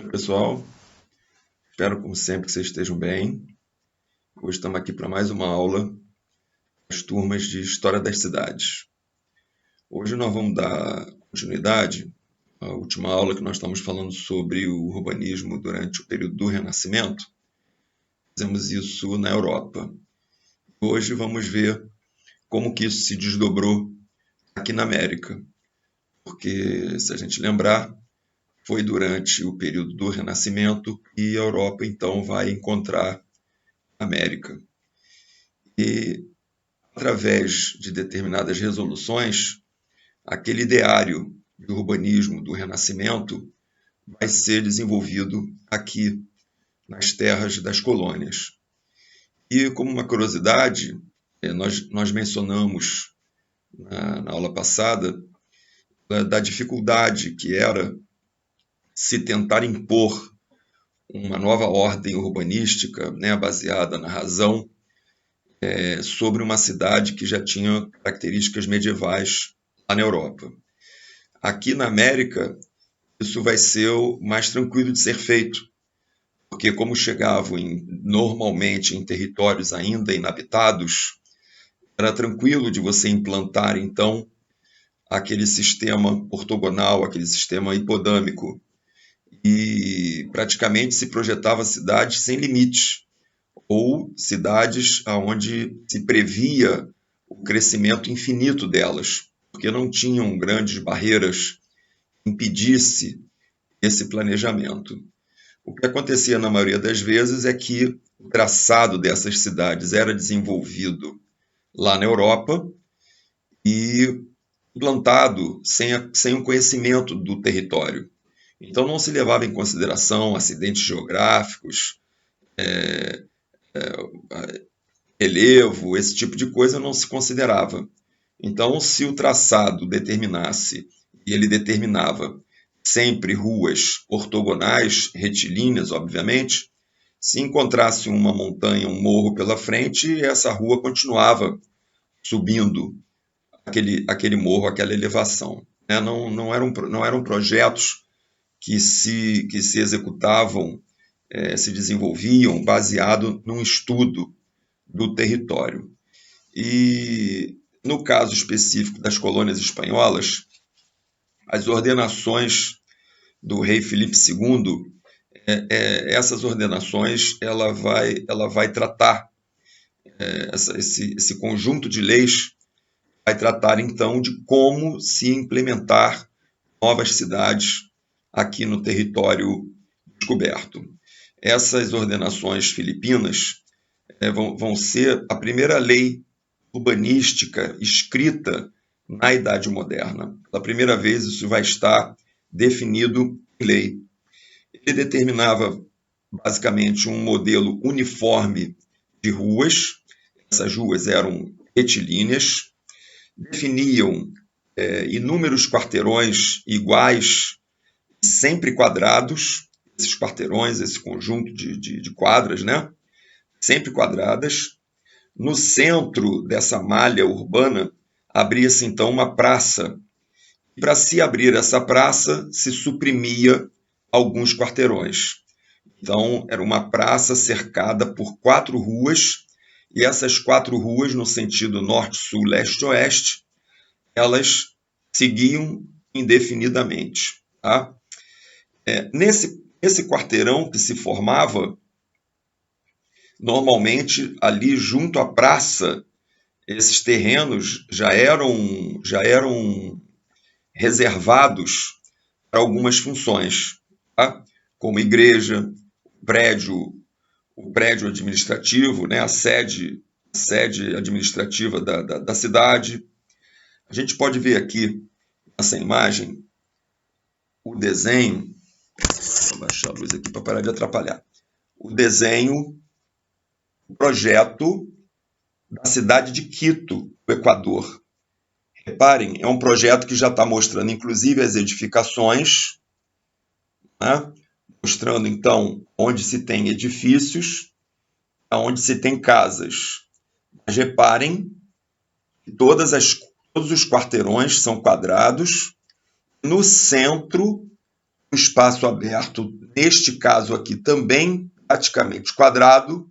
Pessoal, espero como sempre que vocês estejam bem. Hoje estamos aqui para mais uma aula das turmas de História das Cidades. Hoje nós vamos dar continuidade à última aula que nós estamos falando sobre o urbanismo durante o período do Renascimento. Fizemos isso na Europa. Hoje vamos ver como que isso se desdobrou aqui na América. Porque, se a gente lembrar, foi durante o período do Renascimento que a Europa então vai encontrar a América. E, através de determinadas resoluções, aquele ideário de urbanismo do Renascimento vai ser desenvolvido aqui nas terras das colônias. E, como uma curiosidade, nós mencionamos na aula passada da dificuldade que era se tentar impor uma nova ordem urbanística, baseada na razão, sobre uma cidade que já tinha características medievais lá na Europa. Aqui na América, isso vai ser mais tranquilo de ser feito, porque como chegavam normalmente em territórios ainda inabitados, era tranquilo de você implantar, então, aquele sistema ortogonal, aquele sistema hipodâmico, e praticamente se projetava cidades sem limites, ou cidades onde se previa o crescimento infinito delas, porque não tinham grandes barreiras que impedisse esse planejamento. O que acontecia na maioria das vezes é que o traçado dessas cidades era desenvolvido lá na Europa e implantado sem o conhecimento do território. Então não se levava em consideração acidentes geográficos, relevo, esse tipo de coisa não se considerava. Então, se o traçado determinasse, e ele determinava sempre ruas ortogonais, retilíneas, obviamente, se encontrasse uma montanha, um morro pela frente, essa rua continuava subindo aquele morro, aquela elevação. Não eram projetos que se executavam, se desenvolviam baseado num estudo do território. E, no caso específico das colônias espanholas, as ordenações do rei Filipe II, essas ordenações ela vai tratar, esse conjunto de leis vai tratar então de como se implementar novas cidades aqui no território descoberto. Essas ordenações filipinas vão ser a primeira lei urbanística escrita na Idade Moderna. Pela primeira vez isso vai estar definido em lei. Ele determinava basicamente um modelo uniforme de ruas. Essas ruas eram retilíneas, definiam inúmeros quarteirões iguais, sempre quadrados, esses quarteirões, esse conjunto de quadras, sempre quadradas. No centro dessa malha urbana, abria-se então uma praça. E para se abrir essa praça, se suprimia alguns quarteirões. Então, era uma praça cercada por 4 ruas, e essas 4 ruas, no sentido norte, sul, leste, oeste, elas seguiam indefinidamente. Tá? Nesse quarteirão que se formava, normalmente ali junto à praça, esses terrenos já eram reservados para algumas funções, tá? Como igreja, o prédio administrativo, a sede administrativa da cidade. A gente pode ver aqui nessa imagem o desenho. Vou baixar a luz aqui para parar de atrapalhar. O desenho, o projeto da cidade de Quito, no Equador. Reparem, é um projeto que já está mostrando, inclusive, as edificações, mostrando, então, onde se tem edifícios, onde se tem casas. Mas reparem que todos os quarteirões são quadrados. No centro, um espaço aberto, neste caso aqui também praticamente quadrado,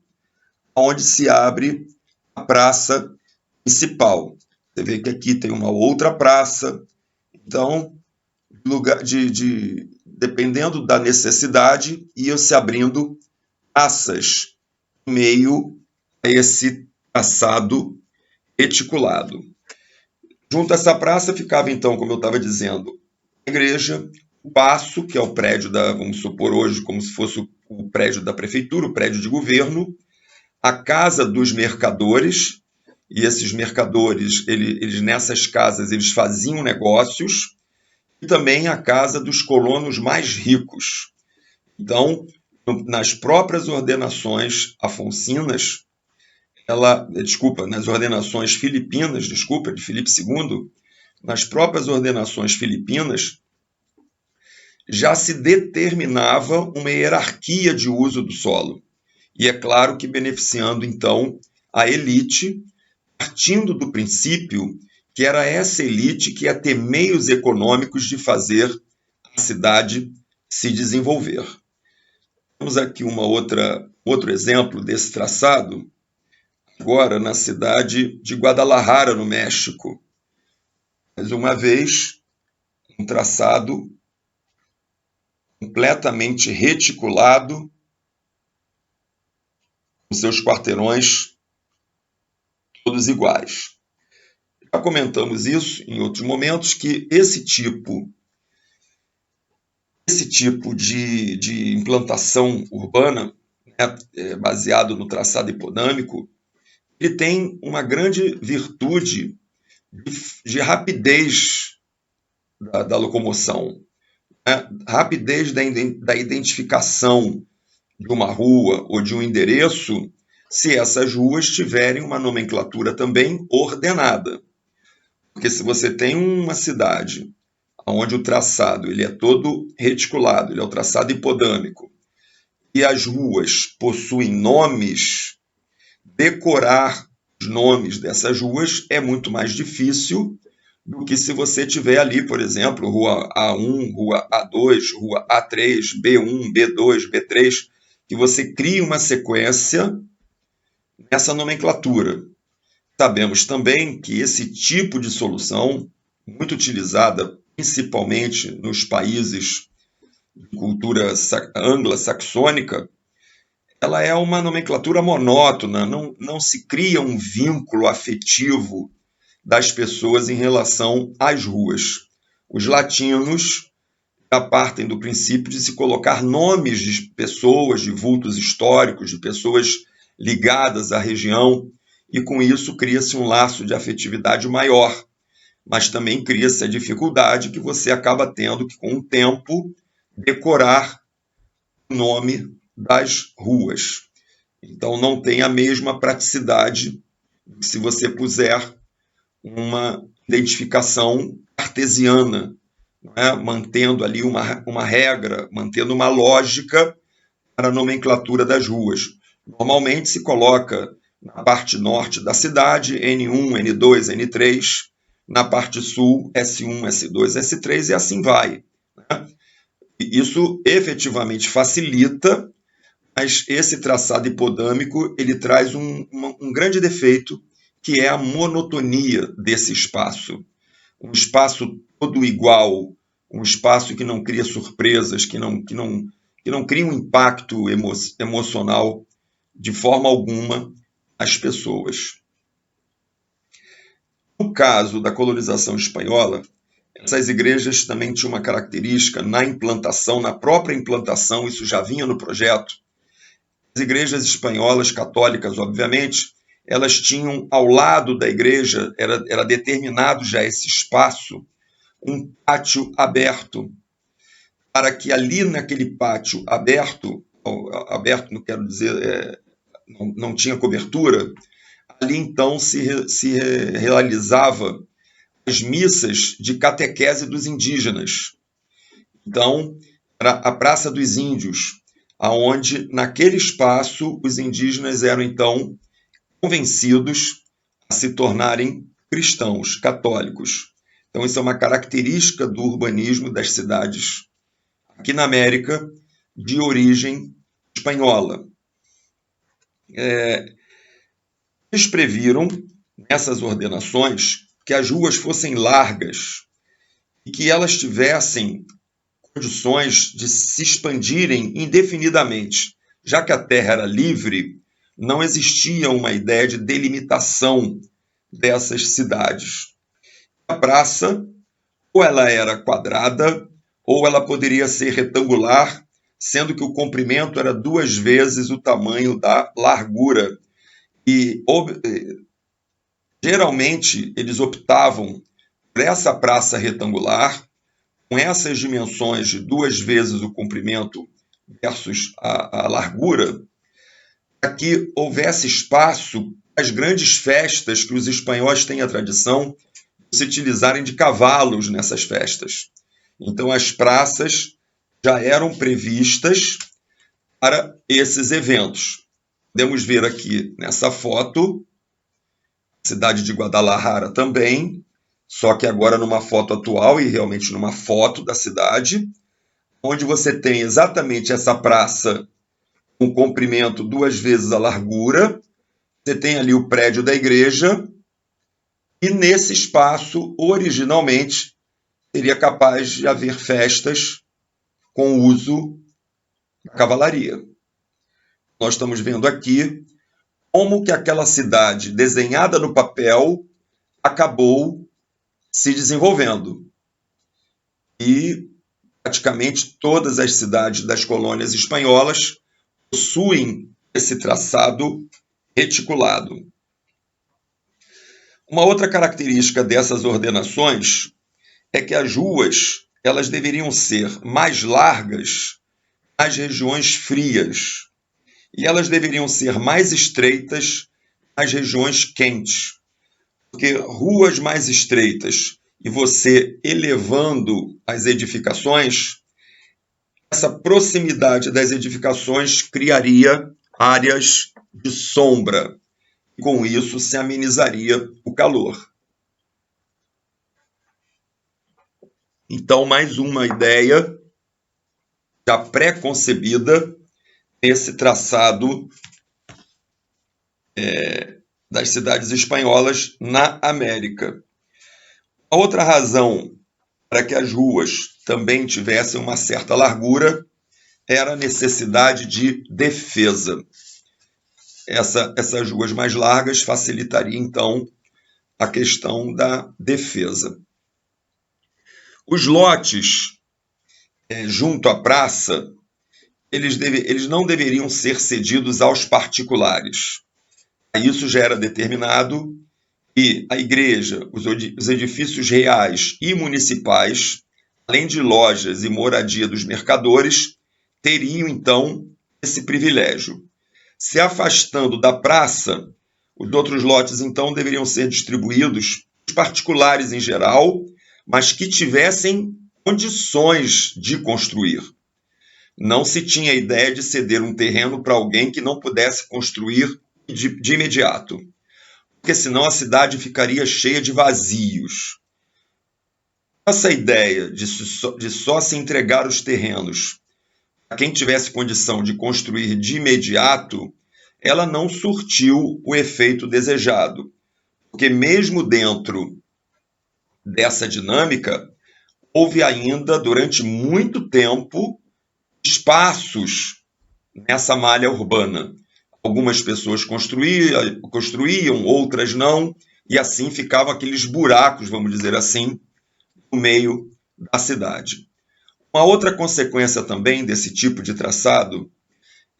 onde se abre a praça principal. Você vê que aqui tem uma outra praça, então, dependendo da necessidade, ia se abrindo praças em meio a esse traçado reticulado. Junto a essa praça ficava, então, como eu estava dizendo, a igreja, o paço, que é o prédio vamos supor hoje, como se fosse o prédio da prefeitura, o prédio de governo, a casa dos mercadores, e esses mercadores, eles nessas casas, eles faziam negócios, e também a casa dos colonos mais ricos. Então, nas próprias ordenações afonsinas, nas ordenações filipinas, de Filipe II, nas próprias ordenações filipinas, já se determinava uma hierarquia de uso do solo. E é claro que beneficiando, então, a elite, partindo do princípio que era essa elite que ia ter meios econômicos de fazer a cidade se desenvolver. Temos aqui outro exemplo desse traçado, agora na cidade de Guadalajara, no México. Mais uma vez, um traçado completamente reticulado, com seus quarteirões todos iguais. Já comentamos isso em outros momentos, que esse tipo de implantação urbana, né, baseado no traçado hipodâmico, ele tem uma grande virtude de rapidez da locomoção, né? Rapidez da identificação de uma rua ou de um endereço, se essas ruas tiverem uma nomenclatura também ordenada. Porque se você tem uma cidade onde o traçado ele é todo reticulado, ele é o traçado hipodâmico, e as ruas possuem nomes, decorar os nomes dessas ruas é muito mais difícil do que se você tiver ali, por exemplo, rua A1, rua A2, rua A3, B1, B2, B3, que você cria uma sequência nessa nomenclatura. Sabemos também que esse tipo de solução, muito utilizada principalmente nos países de cultura anglo-saxônica, ela é uma nomenclatura monótona, não se cria um vínculo afetivo das pessoas em relação às ruas. Os latinos já partem do princípio de se colocar nomes de pessoas, de vultos históricos, de pessoas ligadas à região, e com isso cria-se um laço de afetividade maior. Mas também cria-se a dificuldade que você acaba tendo que, com o tempo, decorar o nome das ruas. Então, não tem a mesma praticidade se você puser uma identificação cartesiana, não é? Mantendo ali uma regra, mantendo uma lógica para a nomenclatura das ruas. Normalmente se coloca na parte norte da cidade N1, N2, N3, na parte sul S1, S2, S3 e assim vai, né? E isso efetivamente facilita, mas esse traçado hipodâmico ele traz um grande defeito, que é a monotonia desse espaço. Um espaço todo igual, um espaço que não cria surpresas, que não cria um impacto emocional de forma alguma às pessoas. No caso da colonização espanhola, essas igrejas também tinham uma característica na implantação, na própria implantação, isso já vinha no projeto. As igrejas espanholas, católicas, obviamente, elas tinham ao lado da igreja, era determinado já esse espaço, um pátio aberto, para que ali naquele pátio aberto não quero dizer, não tinha cobertura, ali então se realizava as missas de catequese dos indígenas. Então, era a Praça dos Índios, aonde naquele espaço os indígenas eram então convencidos a se tornarem cristãos, católicos. Então, isso é uma característica do urbanismo das cidades aqui na América, de origem espanhola. Eles previram, nessas ordenações, que as ruas fossem largas e que elas tivessem condições de se expandirem indefinidamente. Já que a terra era livre, não existia uma ideia de delimitação dessas cidades. A praça, ou ela era quadrada, ou ela poderia ser retangular, sendo que o comprimento era 2 vezes o tamanho da largura. E geralmente eles optavam por essa praça retangular, com essas dimensões de 2 vezes o comprimento versus a largura, para que houvesse espaço para as grandes festas que os espanhóis têm a tradição de se utilizarem de cavalos nessas festas. Então as praças já eram previstas para esses eventos. Podemos ver aqui nessa foto a cidade de Guadalajara também, só que agora numa foto atual e realmente numa foto da cidade, onde você tem exatamente essa praça com comprimento 2 vezes a largura, você tem ali o prédio da igreja, e nesse espaço, originalmente, seria capaz de haver festas com o uso da cavalaria. Nós estamos vendo aqui como que aquela cidade desenhada no papel acabou se desenvolvendo. E praticamente todas as cidades das colônias espanholas possuem esse traçado reticulado. Uma outra característica dessas ordenações é que as ruas elas deveriam ser mais largas nas regiões frias e elas deveriam ser mais estreitas nas regiões quentes, porque ruas mais estreitas e você elevando as edificações, essa proximidade das edificações criaria áreas de sombra. E com isso se amenizaria o calor. Então, mais uma ideia já pré-concebida nesse traçado das cidades espanholas na América. A outra razão para que as ruas também tivessem uma certa largura era a necessidade de defesa. Essas ruas mais largas facilitariam, então, a questão da defesa. Os lotes junto à praça, eles não deveriam ser cedidos aos particulares. Isso já era determinado e a igreja, os edifícios reais e municipais, além de lojas e moradia dos mercadores, teriam, então, esse privilégio. Se afastando da praça, os outros lotes, então, deveriam ser distribuídos aos particulares em geral, mas que tivessem condições de construir. Não se tinha a ideia de ceder um terreno para alguém que não pudesse construir de imediato, porque senão a cidade ficaria cheia de vazios. Essa ideia de só se entregar os terrenos a quem tivesse condição de construir de imediato, ela não surtiu o efeito desejado, porque mesmo dentro dessa dinâmica, houve ainda, durante muito tempo, espaços nessa malha urbana. Algumas pessoas construíam, outras não, e assim ficavam aqueles buracos, vamos dizer assim, no meio da cidade. Uma outra consequência também desse tipo de traçado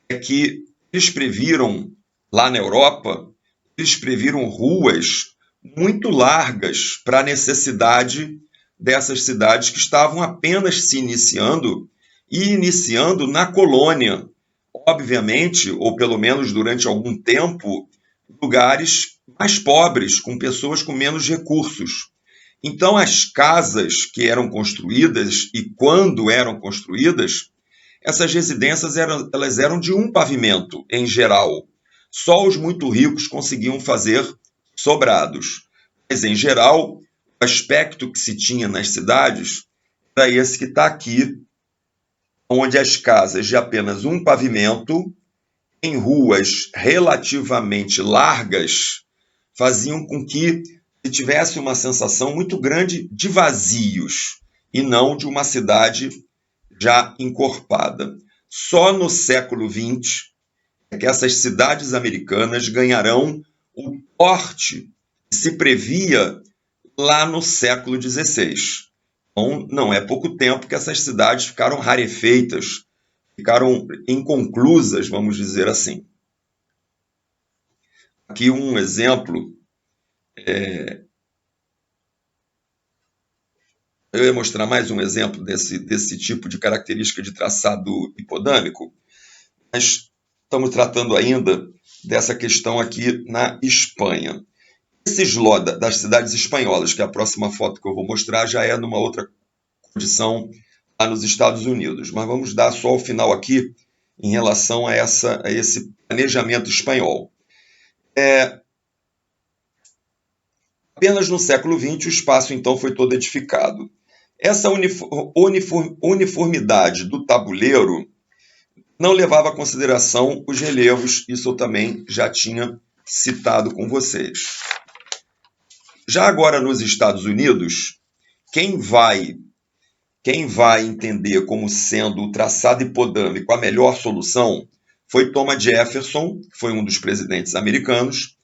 é que eles previram, lá na Europa, eles previram ruas muito largas para a necessidade dessas cidades que estavam apenas se iniciando e iniciando na colônia. Obviamente, ou pelo menos durante algum tempo, lugares mais pobres, com pessoas com menos recursos. Então, as casas que eram construídas e quando eram construídas, essas residências elas eram de um pavimento, em geral. Só os muito ricos conseguiam fazer sobrados. Mas, em geral, o aspecto que se tinha nas cidades era esse que está aqui onde as casas de apenas um pavimento, em ruas relativamente largas, faziam com que se tivesse uma sensação muito grande de vazios e não de uma cidade já encorpada. Só no século XX é que essas cidades americanas ganharão o porte que se previa lá no século XVI. Então, não é pouco tempo que essas cidades ficaram rarefeitas, ficaram inconclusas, vamos dizer assim. Aqui um exemplo, eu ia mostrar mais um exemplo desse tipo de característica de traçado hipodâmico, mas estamos tratando ainda dessa questão aqui na Espanha. Esse sló das cidades espanholas, que é a próxima foto que eu vou mostrar, já é numa outra condição lá nos Estados Unidos. Mas vamos dar só o final aqui em relação a esse planejamento espanhol. Apenas no século XX o espaço então foi todo edificado. Essa uniformidade do tabuleiro não levava em consideração os relevos, isso eu também já tinha citado com vocês. Já agora nos Estados Unidos, quem vai entender como sendo o traçado hipodâmico a melhor solução foi Thomas Jefferson, que foi um dos presidentes americanos,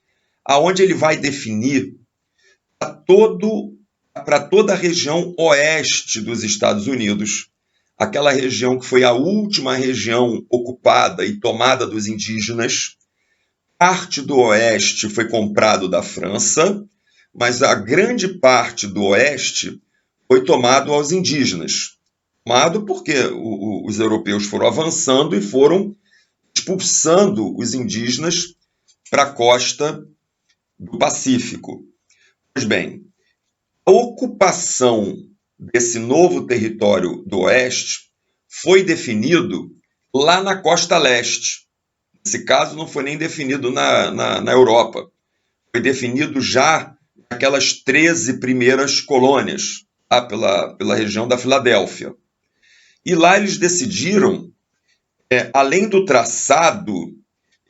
aonde ele vai definir para toda a região oeste dos Estados Unidos, aquela região que foi a última região ocupada e tomada dos indígenas. Parte do oeste foi comprado da França, mas a grande parte do oeste foi tomado aos indígenas. Tomado porque os europeus foram avançando e foram expulsando os indígenas para a costa do Pacífico. Pois bem, a ocupação desse novo território do oeste foi definido lá na costa leste. Nesse caso, não foi nem definido na Europa. Foi definido já naquelas 13 primeiras colônias, pela região da Filadélfia. E lá eles decidiram, além do traçado,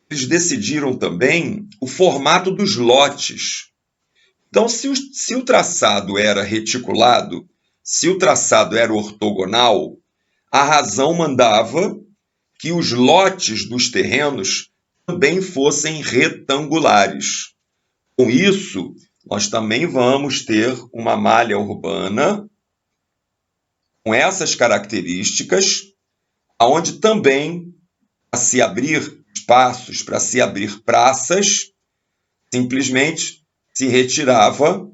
eles decidiram também o formato dos lotes. Então, se o traçado era reticulado, se o traçado era ortogonal, a razão mandava que os lotes dos terrenos também fossem retangulares. Com isso, nós também vamos ter uma malha urbana com essas características, onde também, para se abrir espaços, para se abrir praças, simplesmente se retirava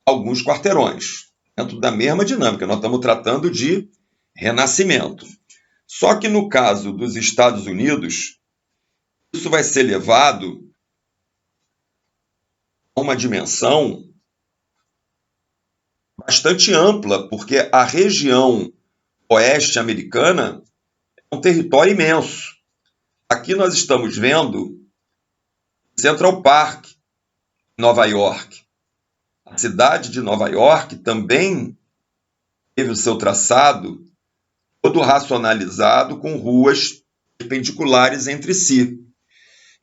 alguns quarteirões, dentro da mesma dinâmica. Nós estamos tratando de renascimento. Só que no caso dos Estados Unidos, isso vai ser levado a uma dimensão bastante ampla, porque a região oeste americana é um território imenso. Aqui nós estamos vendo Central Park, Nova York. A cidade de Nova York também teve o seu traçado todo racionalizado com ruas perpendiculares entre si.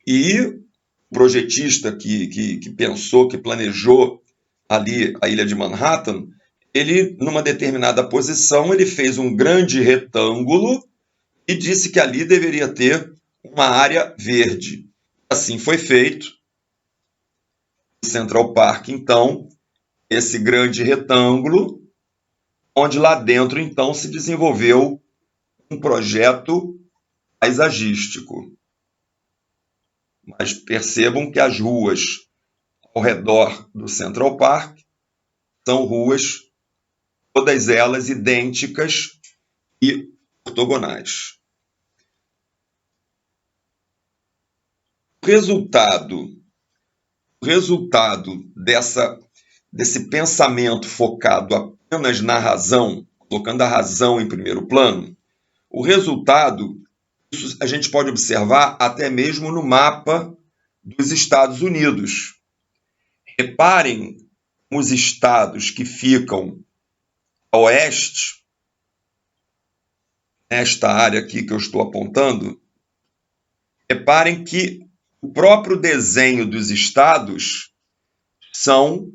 E o projetista que pensou, que planejou ali a ilha de Manhattan, ele, numa determinada posição, ele fez um grande retângulo e disse que ali deveria ter uma área verde. Assim foi feito. O Central Park, então, esse grande retângulo, onde lá dentro, então, se desenvolveu um projeto paisagístico. Mas percebam que as ruas ao redor do Central Park são ruas, todas elas idênticas e ortogonais. O resultado desse pensamento focado apenas na razão, colocando a razão em primeiro plano, o resultado, isso a gente pode observar até mesmo no mapa dos Estados Unidos. Reparem os estados que ficam a oeste, nesta área aqui que eu estou apontando, reparem que o próprio desenho dos estados são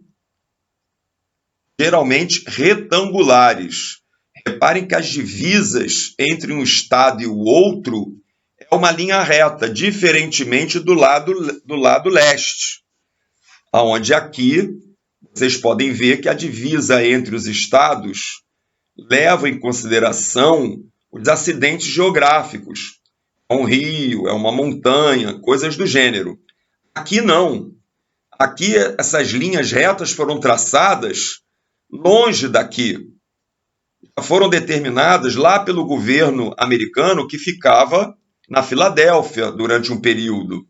geralmente retangulares. Reparem que as divisas entre um estado e o outro é uma linha reta, diferentemente do lado leste, onde aqui vocês podem ver que a divisa entre os estados leva em consideração os acidentes geográficos. É um rio, é uma montanha, coisas do gênero. Aqui não. Aqui essas linhas retas foram traçadas longe daqui. Foram determinadas lá pelo governo americano que ficava na Filadélfia durante um período.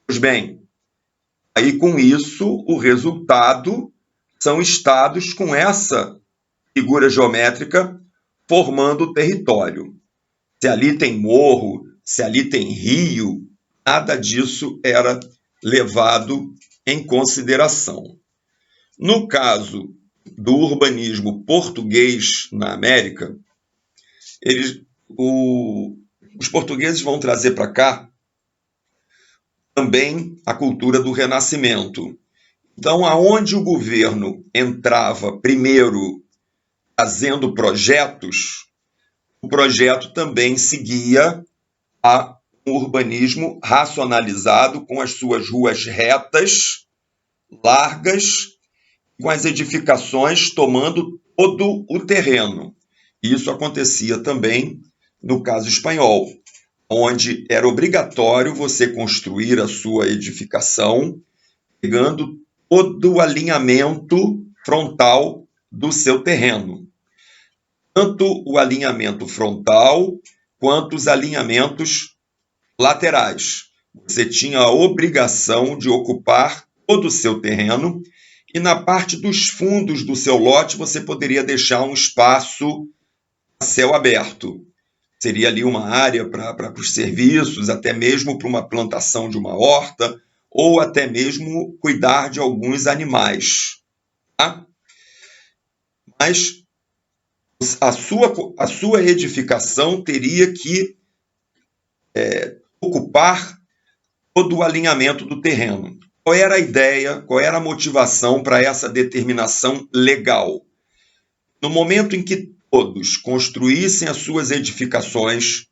Pois bem, aí com isso o resultado são estados com essa figura geométrica formando o território. Se ali tem morro, se ali tem rio, nada disso era levado em consideração. No caso do urbanismo português na América, os portugueses vão trazer para cá também a cultura do Renascimento. Então, aonde o governo entrava primeiro fazendo projetos, o projeto também seguia um urbanismo racionalizado, com as suas ruas retas, largas, com as edificações tomando todo o terreno. Isso acontecia também no caso espanhol, onde era obrigatório você construir a sua edificação pegando todo o alinhamento frontal do seu terreno. Tanto o alinhamento frontal quanto os alinhamentos laterais. Você tinha a obrigação de ocupar todo o seu terreno e na parte dos fundos do seu lote você poderia deixar um espaço a céu aberto. Seria ali uma área para os serviços, até mesmo para uma plantação de uma horta, ou até mesmo cuidar de alguns animais. Tá? Mas a sua edificação teria que ocupar todo o alinhamento do terreno. Qual era a ideia, qual era a motivação para essa determinação legal? No momento em que todos construíssem as suas edificações,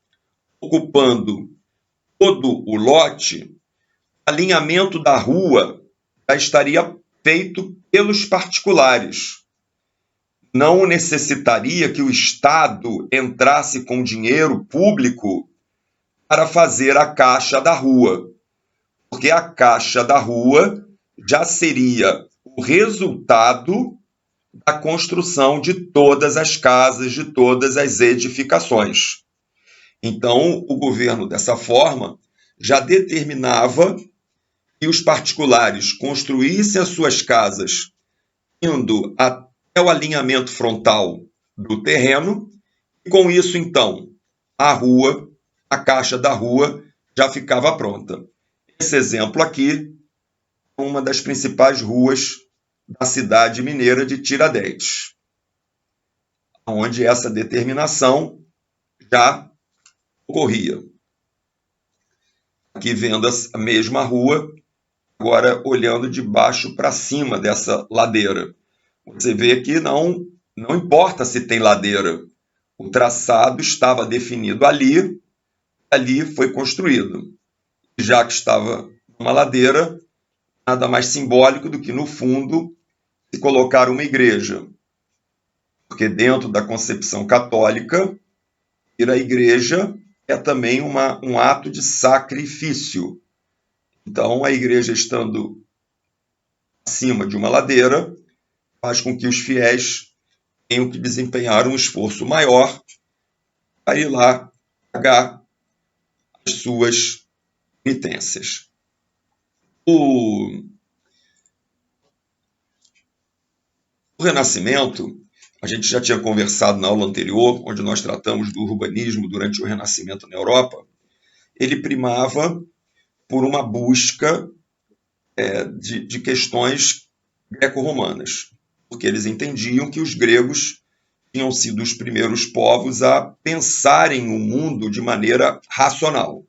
ocupando todo o lote, o alinhamento da rua já estaria feito pelos particulares. Não necessitaria que o Estado entrasse com dinheiro público para fazer a caixa da rua, porque a caixa da rua já seria o resultado da construção de todas as casas, de todas as edificações. Então, o governo, dessa forma, já determinava que os particulares construíssem as suas casas indo até o alinhamento frontal do terreno, e com isso, então, a rua, a caixa da rua, já ficava pronta. Esse exemplo aqui é uma das principais ruas da cidade mineira de Tiradentes, onde essa determinação já ocorria. Aqui vendo a mesma rua, agora olhando de baixo para cima dessa ladeira. Você vê que não importa se tem ladeira, o traçado estava definido ali foi construído. Já que estava uma ladeira, nada mais simbólico do que no fundo se colocar uma igreja. Porque dentro da concepção católica, ir à igreja é também um ato de sacrifício. Então, a igreja estando acima de uma ladeira, faz com que os fiéis tenham que desempenhar um esforço maior para ir lá pagar as suas penitências. O Renascimento, a gente já tinha conversado na aula anterior, onde nós tratamos do urbanismo durante o Renascimento na Europa, ele primava por uma busca de questões greco-romanas, porque eles entendiam que os gregos tinham sido os primeiros povos a pensarem o mundo de maneira racional,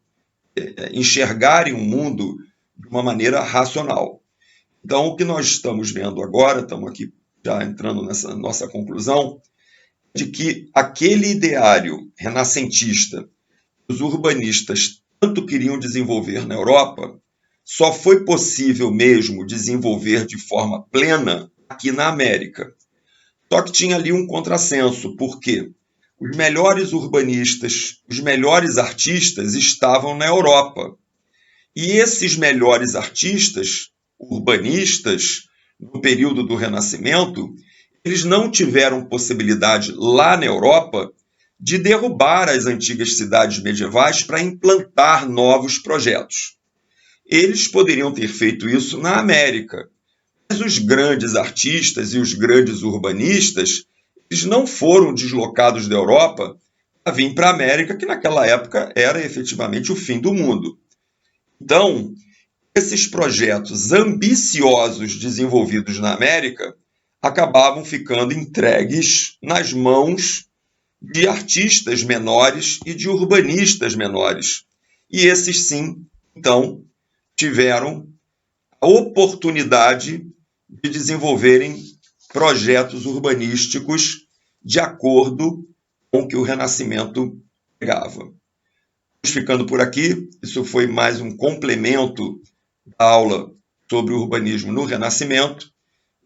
enxergarem o mundo de uma maneira racional. Então, o que nós estamos vendo agora, estamos aqui já entrando nessa nossa conclusão, de que aquele ideário renascentista que os urbanistas tanto queriam desenvolver na Europa, só foi possível mesmo desenvolver de forma plena aqui na América. Só que tinha ali um contrassenso, porque os melhores urbanistas, os melhores artistas estavam na Europa. E esses melhores artistas, urbanistas, no período do Renascimento, eles não tiveram possibilidade lá na Europa de derrubar as antigas cidades medievais para implantar novos projetos. Eles poderiam ter feito isso na América, mas os grandes artistas e os grandes urbanistas, eles não foram deslocados da Europa para vir para a América, que naquela época era efetivamente o fim do mundo. Então, esses projetos ambiciosos desenvolvidos na América acabavam ficando entregues nas mãos de artistas menores e de urbanistas menores. E esses, sim, então, tiveram a oportunidade de desenvolverem projetos urbanísticos de acordo com o que o Renascimento pregava. Vamos ficando por aqui. Isso foi mais um complemento da aula sobre o urbanismo no Renascimento.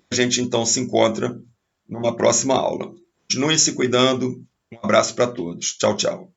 A gente, então, se encontra numa próxima aula. Continuem se cuidando. Um abraço para todos. Tchau, tchau.